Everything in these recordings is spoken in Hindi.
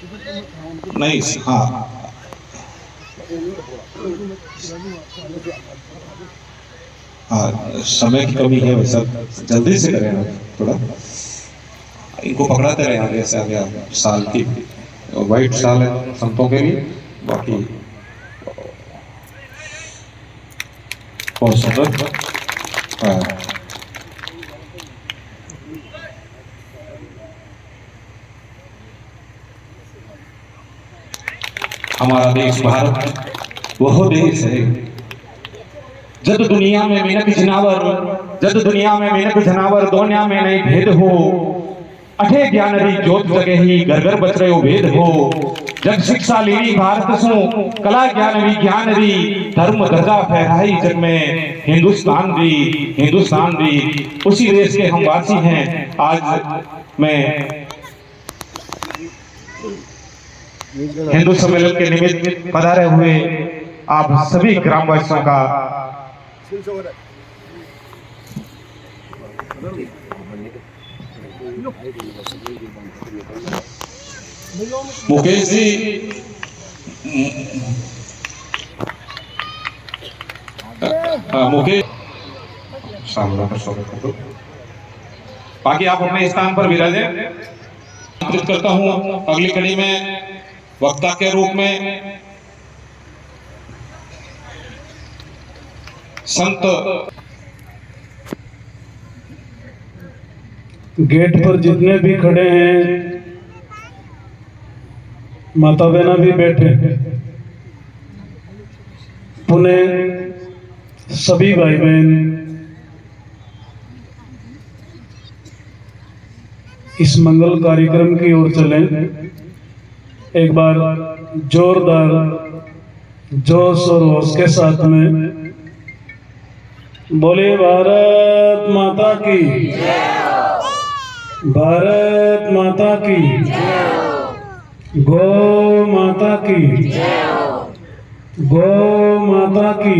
नहीं, हाँ हाँ, समय की कमी है भाई साहब, जल्दी से करें आप थोड़ा, इनको पकड़ाते रहे आगे से आगे। साल की वाइट साल है संतों के लिए, बाकी बहुत सुंदर। हाँ, हमारा देश भारत वह देश है जद दुनिया में मेनक जनावर, जद दुनिया में मेनक जनावर दोनिया में नहीं भेद हो, अठे ज्ञान री ज्योत जगे ही घर घर बच रहे हो भेद हो। जग शिक्षा लीनी भारत सु कला ज्ञान विज्ञान री धर्म ध्वजा फहराई जग में हिंदुस्तान री उसी देश के हम वासी हैं। आज मैं हिंदू सम्मेलन के निमित्त पधारे हुए आप सभी ग्रामवासियों का मुकेश जी मुकेश सामने का स्वागत कर दो। बाकी आप अपने स्थान पर विराजें। आमंत्रित करता हूं अगली कड़ी में वक्ता के रूप में संत। गेट पर जितने भी खड़े हैं, माता बहना भी बैठे, पुनः सभी भाई बहन इस मंगल कार्यक्रम की ओर चलें। एक बार जोरदार जोश और होश के साथ में बोले भारत माता की, भारत माता की, गौ माता की, गौ माता की,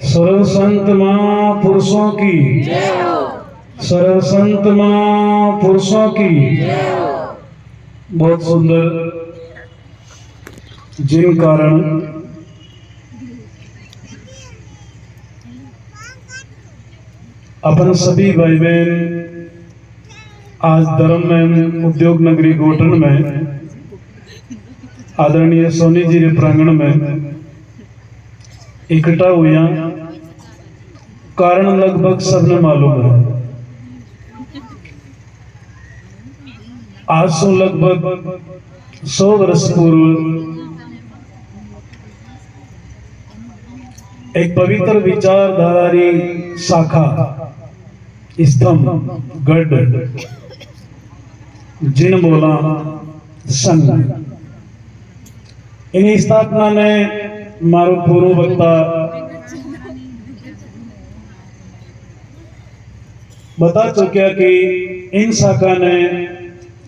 सर्व संत महापुरुषों की, सर्व संत महापुरुषों की। बहुत सुंदर, जिन कारण अपन सभी भाई बहन आज धर्म में उद्योग नगरी गोटन में आदरणीय सोनी जी के प्रांगण में इकट्ठा हुआ। कारण लगभग सबने मालूम है। आज से लगभग 100 वर्ष पूर्व एक पवित्र विचारधारारी शाखा स्तंभ गढ़ जिन बोला संघ, इन स्थापना ने मारो पूर्व वक्ता बता चुका कि इन शाखा ने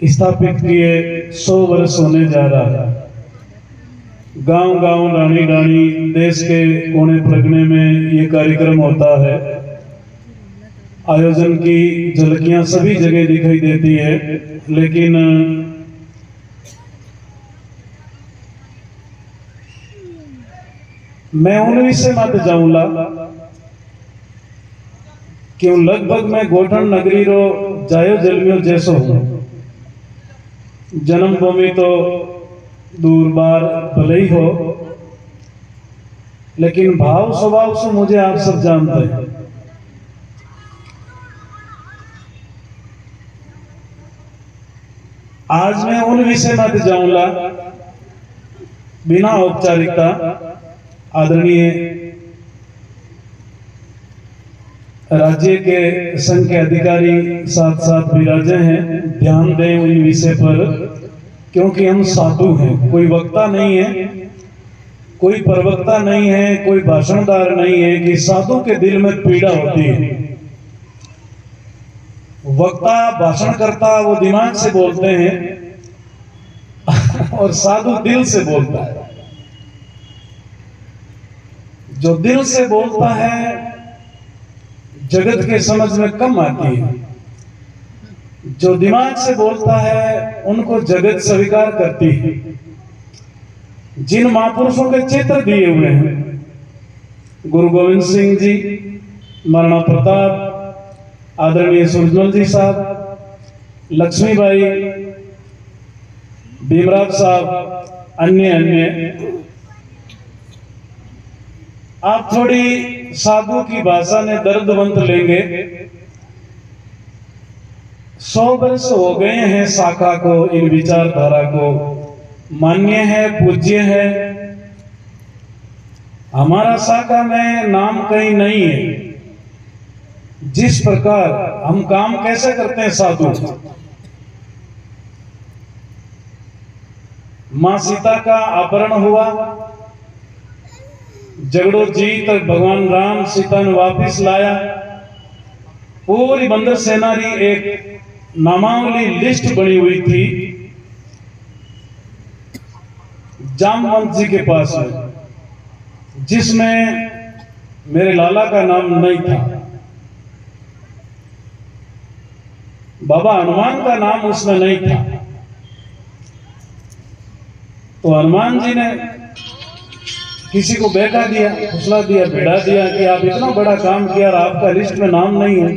स्थापित किए 100 वर्ष होने जा रहा है। गांव गांव डाणी डाणी देश के कोने प्रगने में ये कार्यक्रम होता है। आयोजन की झलकियां सभी जगह दिखाई देती है, लेकिन मैं उन विषय मत जाऊंगा क्यों लगभग मैं गोठन नगरी रो जायो जलमियो जैसो हूं। जन्मभूमि तो दूर बार भले ही हो, लेकिन भाव स्वभाव से मुझे आप सब जानते हैं। आज मैं उन विषय मत जाऊंगा, बिना औपचारिकता आदरणीय राज्य के संघ के अधिकारी साथ साथ विराजे हैं, ध्यान दें उन विषय पर, क्योंकि हम साधु हैं, कोई वक्ता नहीं है, कोई प्रवक्ता नहीं है, कोई भाषणदार नहीं है कि साधु के दिल में पीड़ा होती है। वक्ता भाषण करता वो दिमाग से बोलते हैं और साधु दिल से बोलता है। जो दिल से बोलता है जगत के समझ में कम आती है, जो दिमाग से बोलता है उनको जगत स्वीकार करती है। जिन महापुरुषों के चित्र दिए हुए हैं, गुरु गोविंद सिंह जी, महाराणा प्रताप, आदरणीय सूरजमल जी साहब, लक्ष्मीबाई, भीमराव साहब, अन्य आप थोड़ी साधु की भाषा में दर्दवंत लेंगे। 100 वर्ष हो गए हैं शाखा को, इन विचारधारा को, मान्य है, पूज्य है। हमारा शाखा में नाम कहीं नहीं है। जिस प्रकार हम काम कैसे करते हैं साधु, मां सीता का अपहरण हुआ, झगड़ो जीत भगवान राम सीता ने वापिस लाया, पूरी बंदर सेनारी एक नामावली लिस्ट बनी हुई थी जामवंत जी के पास में, जिसमें मेरे लाला का नाम नहीं था, बाबा हनुमान का नाम उसमें नहीं था। तो हनुमान जी ने किसी को बैठा दिया, फुसला दिया, भिड़ा दिया कि आप इतना बड़ा काम किया और आपका लिस्ट में नाम नहीं है।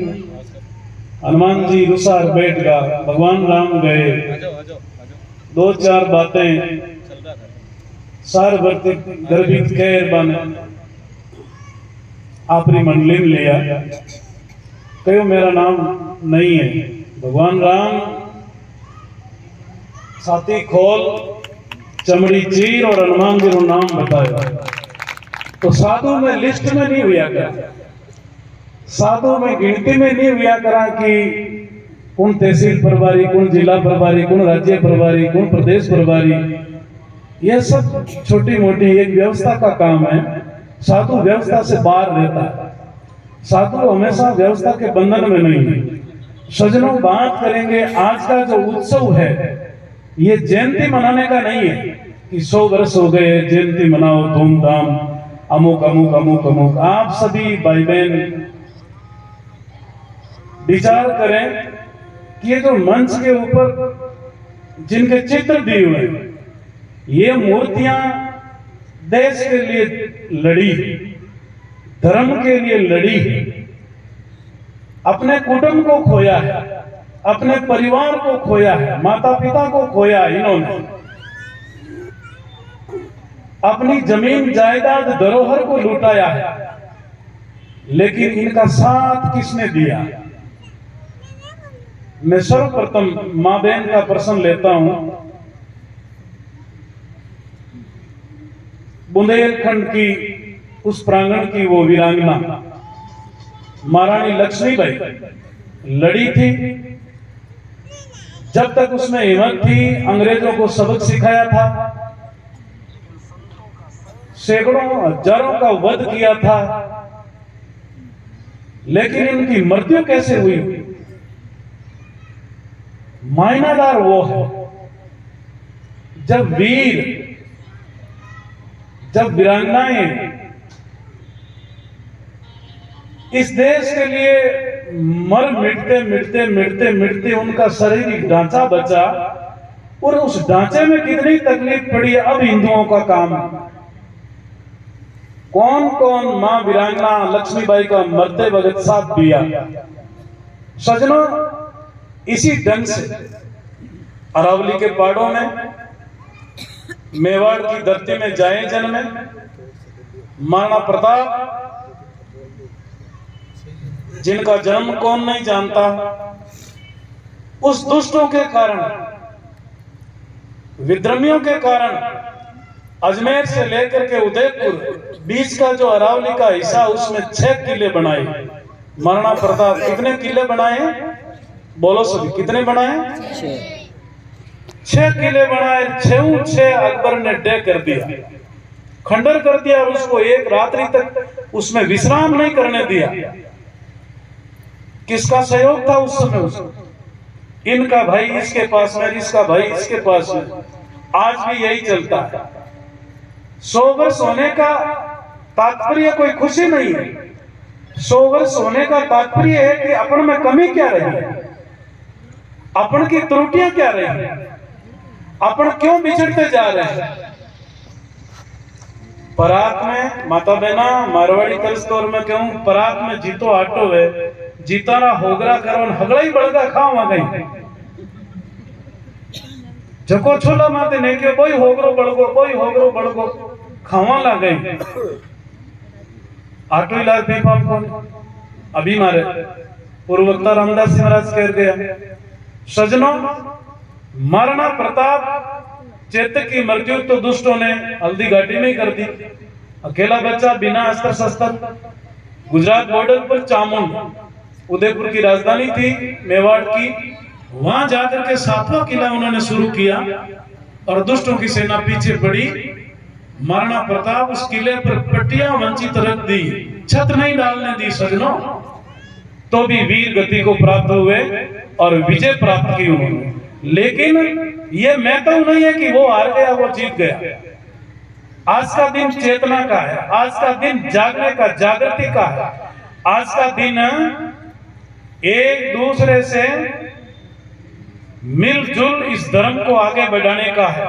हनुमान जी रुसार बैठ गया, भगवान राम गए, 2-4 बातें सार भरती गर्भित कैर बन आपरी मंडली में लिया, कहो मेरा नाम नहीं है। भगवान राम छाती खोल, चमड़ी चीर और हनुमान जी को नाम बताया। तो साधु में लिस्ट में नहीं हुआ करा, साधु में गिनती में नहीं हुआ करा कि कौन तहसील प्रभारी, कौन जिला प्रभारी, कौन राज्य प्रभारी, कौन प्रदेश प्रभारी। यह सब छोटी मोटी एक व्यवस्था का काम है। साधु व्यवस्था से बाहर रहता है। साधु हमेशा व्यवस्था के बंधन में नहीं है। सज्जनों, बात करेंगे आज का जो उत्सव है, ये जयंती मनाने का नहीं है कि 100 वर्ष हो गए जयंती मनाओ धूमधाम, अमुक अमुक अमुक अमुक। आप सभी भाई बहन विचार करें कि ये जो मंच के ऊपर जिनके चित्र दिए हुए हैं, ये मूर्तियां देश के लिए लड़ी, धर्म के लिए लड़ी, अपने कुटुंब को खोया है, अपने परिवार को खोया है, माता पिता को खोया है इन्होंने, अपनी जमीन जायदाद धरोहर को लुटाया है। लेकिन इनका साथ किसने दिया? मैं सर्वप्रथम मां बहन का प्रश्न लेता हूं। बुंदेलखंड की उस प्रांगण की वो वीरांगना महारानी लक्ष्मीबाई लड़ी थी। जब तक उसमें हिम्मत थी, अंग्रेजों को सबक सिखाया था, सैकड़ों हजारों का वध किया था। लेकिन इनकी मृत्यु कैसे हुई? मायनादार वो है जब वीर, जब वीरांगनाएं इस देश के लिए मर मिटते मिटते मिटते मिटते उनका शारीरिक ढांचा बचा, और उस ढांचे में कितनी तकलीफ पड़ी, अब हिंदुओं का काम है। कौन कौन मां वीरांगना लक्ष्मीबाई का मरते वक्त साथ दिया? सजनों, इसी ढंग से अरावली के पहाड़ों में, मेवाड़ की धरती में जाए जन्मे महाराणा प्रताप, जिनका जन्म कौन नहीं जानता, उस दुष्टों के कारण, विद्रोहियों के कारण अजमेर से लेकर के उदयपुर बीच का जो अरावली का हिस्सा, उसमें 6 किले बनाए महाराणा प्रताप। कितने किले बनाए? बोलो सभी, कितने बनाए? 6 किले बनाए। 6 अकबर ने डे कर दिया, खंडर कर दिया, और उसको एक रात्रि तक उसमें विश्राम नहीं करने दिया। किसका सहयोग था उस समय? उसमें इनका भाई इसके पास में, इसका भाई इसके पास में। आज भी यही चलता है। 100 वर्ष होने का तात्पर्य कोई खुशी नहीं है। 100 वर्ष होने का तात्पर्य है कि अपन में कमी क्या रही है। अपन की त्रुटियां क्या रही, अपन क्यों बिछड़ते जा रहे हैं। परात में माता बहना मारवाड़ी तलस्तोर में कहूं, परात में जीतो आटो है, जीतारा होगरा करो हगड़ा ही बड़गा खाओ गई। जको छोला माते ने क्यों कोई होगरो बड़गो खावा ला गई। आटो ही लाल पीपाल कौन अभी मारे पूर्व वक्ता रामदास जी महाराज कह गया, सजनों महाराणा प्रताप चेतक की मृत्यु तो दुष्टों ने हल्दी घाटी में ही कर दी। अकेला बच्चा बिना अस्त्र शस्त्र गुजरात बॉर्डर पर चामुंड उदयपुर की राजधानी थी मेवाड़ की, वहां जाकर के 7वां किला उन्होंने शुरू किया और दुष्टों की सेना पीछे पड़ी। महाराणा प्रताप उस किले पर पट्टियां वंचित रख दी, छत नहीं डालने दी सजनों, तो भी वीर गति को प्राप्त हुए और विजय प्राप्त की उन्होंने। लेकिन ये मैं तो नहीं है कि वो हार गया वो जीत गया। आज का दिन चेतना का है, आज का दिन जागने का, जागृति का है। आज का दिन एक दूसरे से मिलजुल इस धर्म को आगे बढ़ाने का है।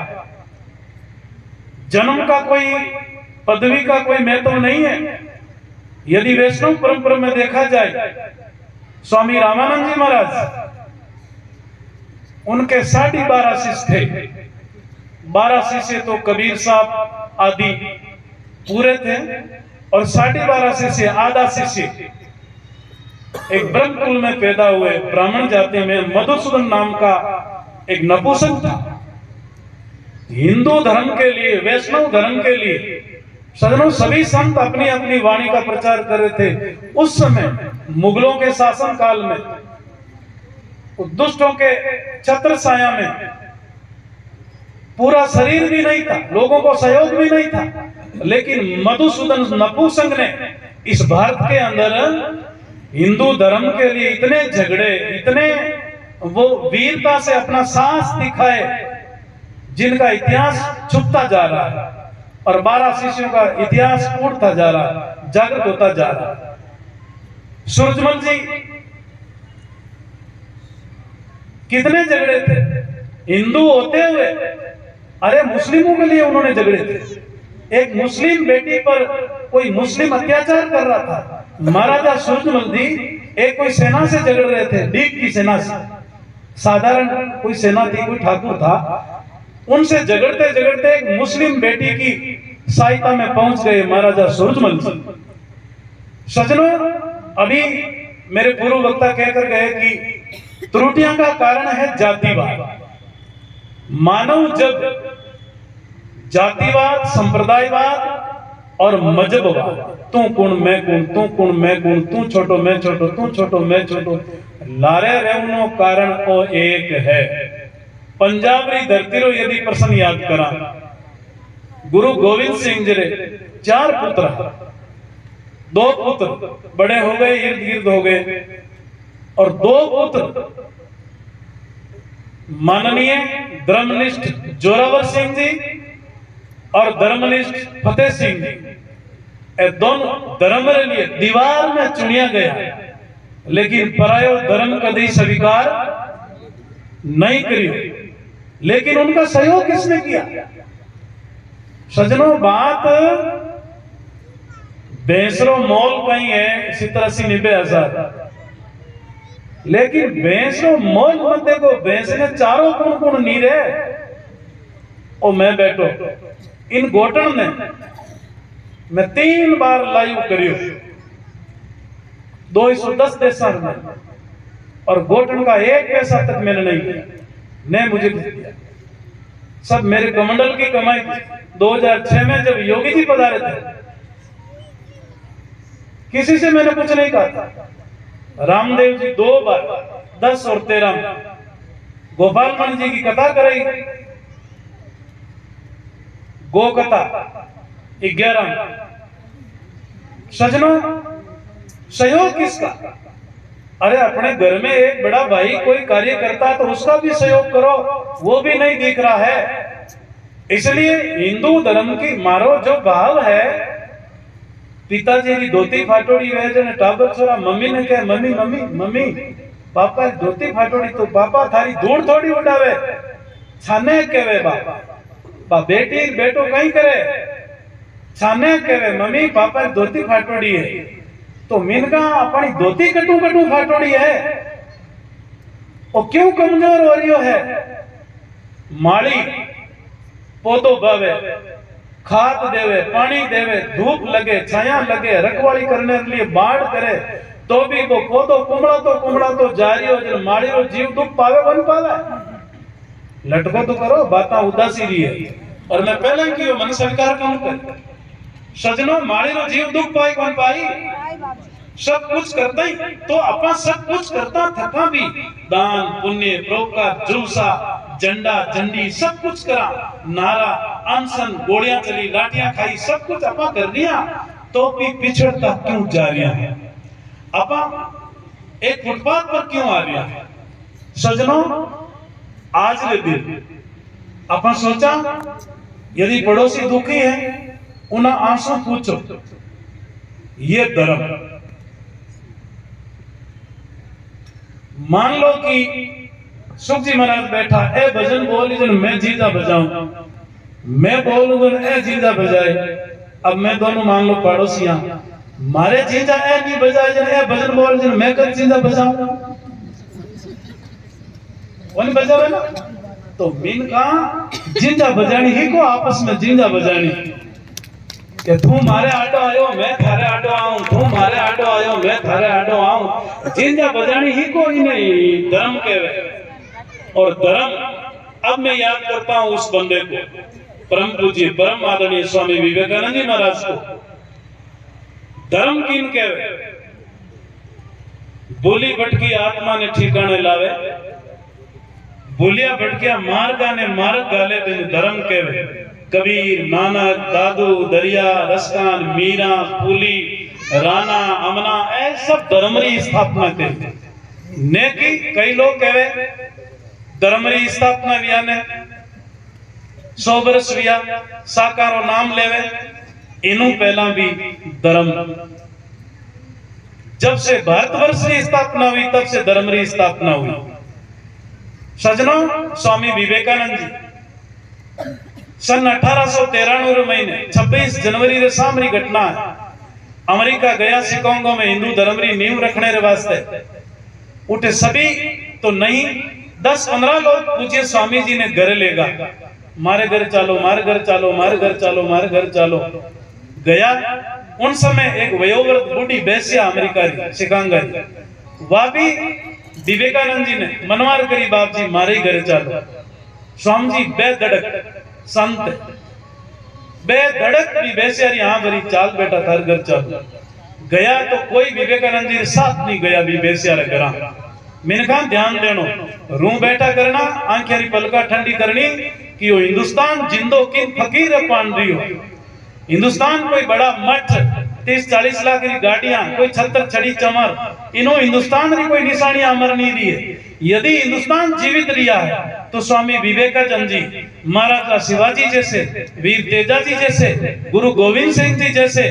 जन्म का कोई, पदवी का कोई महत्व नहीं है। यदि वैष्णव परंपरा में देखा जाए, स्वामी रामानंद जी महाराज उनके 12.5 शिष्य थे। 12 शिष्य तो कबीर साहब आदि पूरे थे और 12.5 शिष्य आधा शिष्य एक ब्रह्म कुल में पैदा हुए ब्राह्मण जाति में मधुसूदन नाम का एक नपुंसक था। हिंदू धर्म के लिए, वैष्णव धर्म के लिए सदनों सभी संत अपनी अपनी वाणी का प्रचार कर रहे थे। उस समय मुगलों के शासन काल में, दुष्टों के छत्र छाया में पूरा शरीर भी नहीं था, लोगों को सहयोग भी नहीं था, लेकिन मधुसूदन नपुंसक ने इस भारत के अंदर हिंदू धर्म के लिए इतने झगड़े, इतने वो वीरता से अपना साहस दिखाए जिनका इतिहास छुपता जा रहा है और 12 शिष्यों का इतिहास उठता जा रहा है, जागृत होता जा रहा है। सूरजमल जी कितने झगड़े थे हिंदू होते हुए, अरे मुस्लिमों के लिए उन्होंने झगड़े थे। एक मुस्लिम बेटी पर कोई मुस्लिम अत्याचार कर रहा था, महाराजा सूरजमल जी एक कोई सेना से झगड़ रहे थे, डीग की सेना से, साधारण कोई सेना थी, कोई ठाकुर था, उनसे झगड़ते झगड़ते एक मुस्लिम बेटी की सहायता में पहुंच गए महाराजा सूरजमल जी। सजनों, अभी मेरे पूर्व वक्ता कहकर गए कि त्रुटियां का कारण है जातिवाद। मानव जब जातिवाद, संप्रदायवाद और मजहबवाद, तू कुण मैं कुण, तू कुण मैं कुण, तू छोटो मैं छोटो, तू छोटो मैं छोटो, लारे रहनो कारण ओ एक है। पंजाब री धरती रो यदि प्रसंग याद करा, गुरु गोविंद सिंह जी रे 4 पुत्र, 2 पुत्र बड़े हो गए, इर्द गिर्द हो गए, और 2 पुत्र माननीय धर्मनिष्ठ जोरावर सिंह जी और धर्मनिष्ठ फतेह सिंह जी, ये दोनों धर्म के लिए दीवार में चुनिया गया, लेकिन परायो धर्म कभी स्वीकार नहीं करी। लेकिन उनका सहयोग किसने किया? सजनों, बात बेसरो मोल कहीं है 70-80-90,000, लेकिन बेसरो मोल मत देखो, बेस ने 4 कुण नीरे ओ मैं बैठो। इन गोटन ने मैं 3 बार लाइव करियो 210 देशों में, और गोटन का 1 पैसा तक मैंने नहीं दिया, ने मुझे दिया, सब मेरे कमंडल की कमाई थी। 2006 में जब योगी जी पधारे थे, किसी से मैंने कुछ नहीं कहा था। रामदेव जी 2 बार 10 और 13 में गोपाल मणि जी की कथा कराई, गो कथा 11 में। सजनों, सहयोग किसका? अरे अपने घर में एक बड़ा भाई कोई कार्य करता है तो उसका भी सहयोग करो, वो भी नहीं दिख रहा है। इसलिए हिंदू धर्म की मारो जो भाव है, पिताजी की धोती फाटोड़ी वह जने टाबर छोरा मम्मी ने कहा मम्मी मम्मी मम्मी बापा धोती फाटोड़ी तो बापा थारी धूड़ थोड़ी उड़ावे छाने केवे बापा बा बेटी बेटो कहीं करे छाने केवे मम्मी पापा धोती फाटोड़ी है तो मिनका अपनी धोती कटू कटू फाटोड़ी है और क्यों कमजोर हो रही है माली पौधो भावे खाद देवे पानी देवे धूप लगे छाया लगे रखवाली करने के लिए बाढ़ करे तो भी वो पौधो कुमड़ा तो जारी हो जन माली रो जीव दुख पावे बन पावे लटको तो करो बाता उदासी रही है और मैं पहले की मन स्वीकार कौन कर सजनो माली रो जीव दुख पाई कौन पाई सब कुछ करता ही तो अपन सब कुछ करता थका भी दान पुण्य परोपकार जुलसा झंडा झंडी सब कुछ करा नारा अनशन गोलियां चली लाठियां खाई सब कुछ अपा कर लिया तो भी पिछड़ता क्यों जा रहा है अपा एक फुटपाथ पर क्यों आ रहा है सजनों आज के दिन अपन सोचा यदि पड़ोसी दुखी है उन्हें आंसू पूछो ये धर्म मान लो कि सुख जी महाराज बैठा ए भजन बोली जन मैं जीजा बजाऊं मैं बोलूं ए जीजा बजाए अब मैं दोनों मान लो पड़ोसियां मारे जीजा ए नहीं बजाए जन ए भजन बोल जन मैं कर जीजा बजाऊं वन बजावे ना तो मिन का जीजा बजानी ही को आपस में जीजा बजानी कि तू मारे आटो आयो मैं थारे आटो आऊं तू मारे आटो आयो मैं थारे आटो आऊं जिंदा बजानी ही कोई नहीं धर्म कहवे और धर्म अब मैं याद करता हूं उस बंदे को परम पूज्य परम आदरणीय स्वामी विवेकानंद जी महाराज को धर्म किन कहवे बोली भटकी आत्मा ने ठिकाने लावे बोलिया भटकिया मार्गा ने मार्ग गाले बिन धर्म कहवे कबीर नानक दादू दरिया रसकान मीरा फूली राणा अमना ऐ सब धर्म री स्थापना थे नेकी कई लोग कहवे धर्म री स्थापना विया ने 100 वर्ष विया साकारो नाम लेवे इनु पहला भी धर्म जब से भारतवर्ष की स्थापना हुई तब से धर्म री स्थापना हुई सजनों स्वामी विवेकानंद जी सन 1893 महीने 26 जनवरी रे सामरी घटना है अमेरिका गया शिकागो में हिंदू धर्म री नींव रखने रे वास्ते उठे सभी तो नहीं 10-15 लोग पूछे स्वामी जी ने घर लेगा मारे घर चालो मारे घर चालो मारे घर चालो मारे घर चालो गया उन समय एक वयोवृद्ध बूढ़ी बेसिया अमेरिका री शिकागो वह भी विवेकानंद जी ने मनवार करी बाप जी मारे घर चालो स्वामी जी बेधड़क संत बेधड़क भी बेचारी हाँ भरी चाल बेटा थार घर चाल गया तो कोई विवेकानंद जी साथ नहीं गया भी बेचारा घरा मैंने कहा ध्यान देनो रू बैठा करना आंखेरी पलका ठंडी करनी कि वो हिंदुस्तान जिंदो किन फकीर पान रही हो हिंदुस्तान कोई बड़ा मठ 30-40 लाख की गाड़ियां कोई छत्र छड़ी चमर इनो हिंदुस्तान की कोई निशानी अमर नहीं रही है यदि हिंदुस्तान जीवित रिया है तो स्वामी विवेकानंद जी महाराजा शिवाजी जैसे वीर तेजाजी जैसे गुरु गोविंद सिंह जी जैसे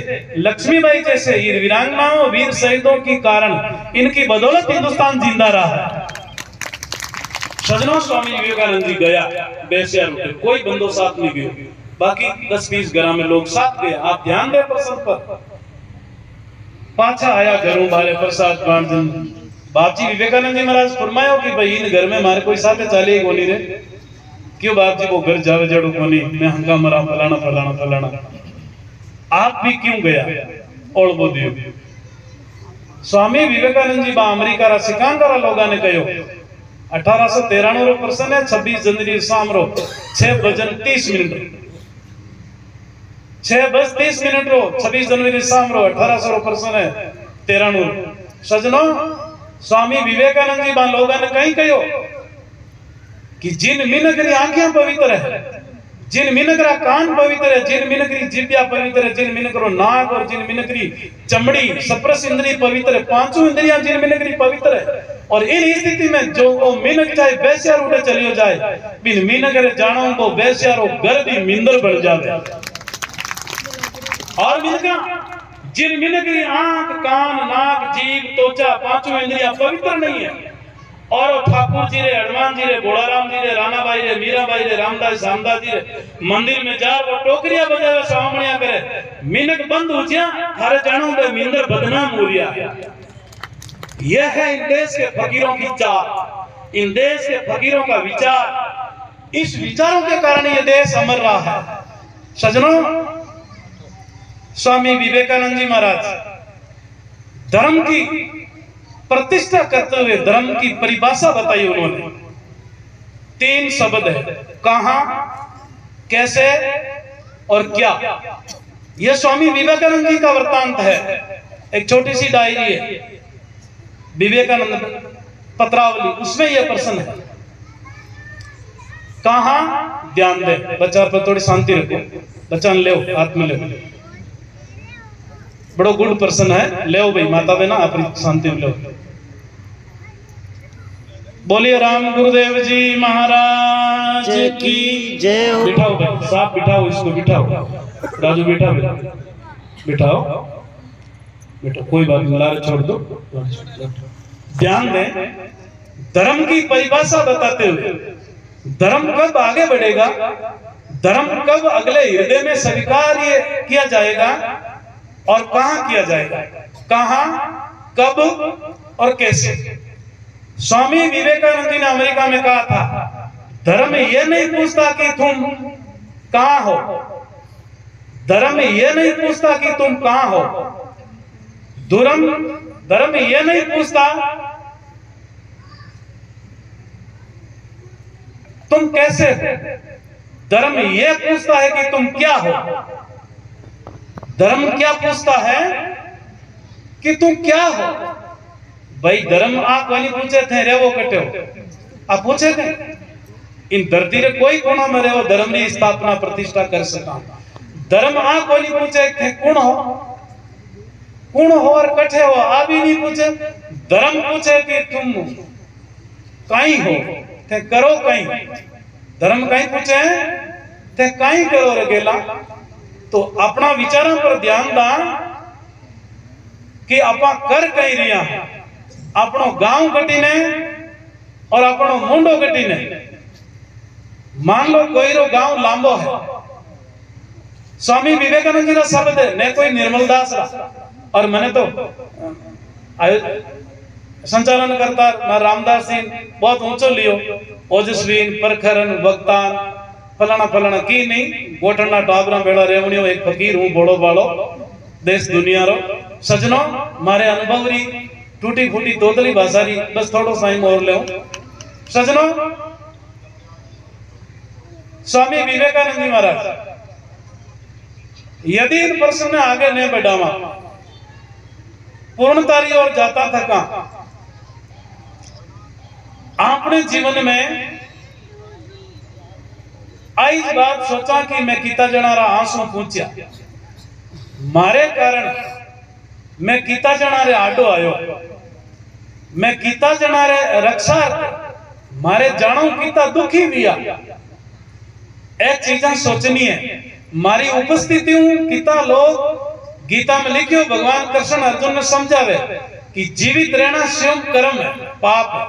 लक्ष्मीबाई जैसे ये वीरांगनाओं वीर शहीदों के कारण इनकी बदौलत हिंदुस्तान जिंदा रहा है सजनों स्वामी विवेकानंद जी गया बेसिया कोई बंदो साथ नहीं गया बाकी 10-20 ग्राम में लोग साथ गए आप ध्यान दे प्रसंग पर पाछा आया घरों बारे प्रसाद बांटन बाप जी विवेकानंद जी महाराज फरमायो कि भाई इन घर में मारे कोई साथे चाले गोली रे क्यों बाप जी वो घर जावे जड़ो कोनी मैं हंगा मरा फलाना फलाना फलाना आप भी क्यों गया और वो दियो स्वामी विवेकानंद जी बा अमेरिका रा शिकागो रा लोगा ने कहो 1893 रो प्रसन्न है 26 जनवरी शाम रो 6:30 6:30 रो 26 जनवरी शाम रो 1800 रो प्रसन्न है 93 सजनों स्वामी विवेकानंद जी बा लोगा ने कहीं कहो कि जिन मिनकरी आंखें पवित्र है जिन मिनकरा कान पवित्र है जिन मिनकरी जिब्या पवित्र है जिन मिनकरो नाक और जिन मिनकरी चमड़ी सप्रस इंद्रिय पवित्र है पांचों इंद्रियां जिन मिनकरी पवित्र है और इन स्थिति में जो वो मिनक चाहे बेसियार उठे चलियो जाए बिन मिनकरे जानो को बेसियारो घर दी मिंदर बन जावे और मिनका जिन मिनकरी आंख कान नाक जीभ त्वचा पांचों इंद्रियां पवित्र नहीं है और ठाकुर जी रे, हनुमान जी रे, बोड़ाराम जी रे, रानाबाई रे, मीराबाई रे, रामदास रामदास जी रे मंदिर में जार वो टोकरिया बजावे स्वामणिया करे मिनक बंद हो जा थारे जानो बे मिंदर बदनाम हो गया। यह है इन देश के फकीरों की चाल, इन देश के फकीरों का विचार। इस विचारों के कारण यह देश अमर रहा है। सज्जनों, स्वामी विवेकानंद जी महाराज धर्म की प्रतिष्ठा करते हुए धर्म की परिभाषा बताई उन्होंने। 3 शब्द है, कहां, कैसे और क्या। यह स्वामी विवेकानंद जी का वृत्तांत है। एक छोटी सी डायरी है विवेकानंद पत्रावली, उसमें यह प्रश्न है, कहां ध्यान दे। बच्चा पर थोड़ी शांति रखो, बच्चा ले हाथ में ले, बड़ो गुड पर्सन है, ले भाई माता बहना अपनी शांति में ले। बोलिए राम गुरुदेव जी महाराज की जय हो। बिठाओ भाई साहब, बिठाओ इसको, बिठाओ राजू, बिठाओ बिठाओ बेटा, कोई बात नहीं, लारे छोड़ दो। ध्यान दें, धर्म की परिभाषा बताते हुए धर्म कब आगे बढ़ेगा, धर्म कब अगले हृदय में स्वीकार किया जाएगा और कहां किया जाएगा, कहां, कब और कैसे। स्वामी विवेकानंद जी ने अमेरिका में कहा था, धर्म यह नहीं पूछता कि तुम कहां हो, धर्म यह नहीं पूछता कि तुम कहां हो, धर्म यह नहीं पूछता तुम कैसे हो, धर्म यह पूछता है कि तुम क्या हो। धर्म क्या पूछता है कि तुम क्या हो। भाई धर्म आप वाली पूछे थे रे वो कटे हो, आप पूछे थे इन धरती रे कोई कोना में रहे हो धर्म की स्थापना प्रतिष्ठा कर सका। धर्म आप वाली पूछे थे कौन हो और कठे हो, आप ही नहीं पूछे। धर्म पूछे कि तुम कहीं हो ते करो कहीं, धर्म कहीं पूछे ते कहीं करो रे गेला। तो अपना विचारों पर ध्यान दा कि आपा कर कहीं रिया, अपनो गांव कटी ने और अपनो मुंडो कटी ने। मान लो कोई रो गांव लांबो है, स्वामी विवेकानंद जी का शब्द है, ने कोई निर्मलदास रा, और मैंने तो संचालन करता मैं रामदास सिंह बहुत ऊंचो लियो, ओजस्वीन परखरन वक्तान फलाना फलाना की नहीं, गोठना टाबरा बेड़ा रेवणियो एक फकीर हूं बोड़ो बाड़ो देश दुनिया रो। सजनों, मारे अनुभव री टूटी फूटी तोतली भाषा री बस थोड़ो टाइम और ले। सजनों, स्वामी विवेकानंद जी महाराज यदि इन प्रश्न ने आगे नहीं बढ़ावा, पूर्णतारी और जाता थका अपने जीवन में आई बात सोचा कि मैं किता जनारा आंसू पूछया, मारे कारण मैं किता जनारे आडो आयो, मैं किता जनारे रक्षा मारे जानो किता दुखी बिया। एक चीजा सोचनी है, मारी उपस्थिति हूं किता लोग गीता में लिखियो भगवान कृष्ण अर्जुन ने समझावे कि जीवित रहना स्वयं कर्म है, पाप है।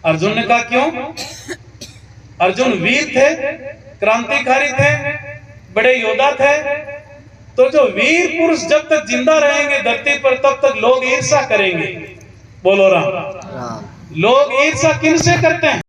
अर्जुन ने कहा क्यों? अर्जुन वीर थे, क्रांतिकारी थे, बड़े योद्धा थे। तो जो वीर पुरुष जब तक जिंदा रहेंगे धरती पर तब तक लोग ईर्ष्या करेंगे। बोलो राम। लोग ईर्ष्या किनसे करते हैं?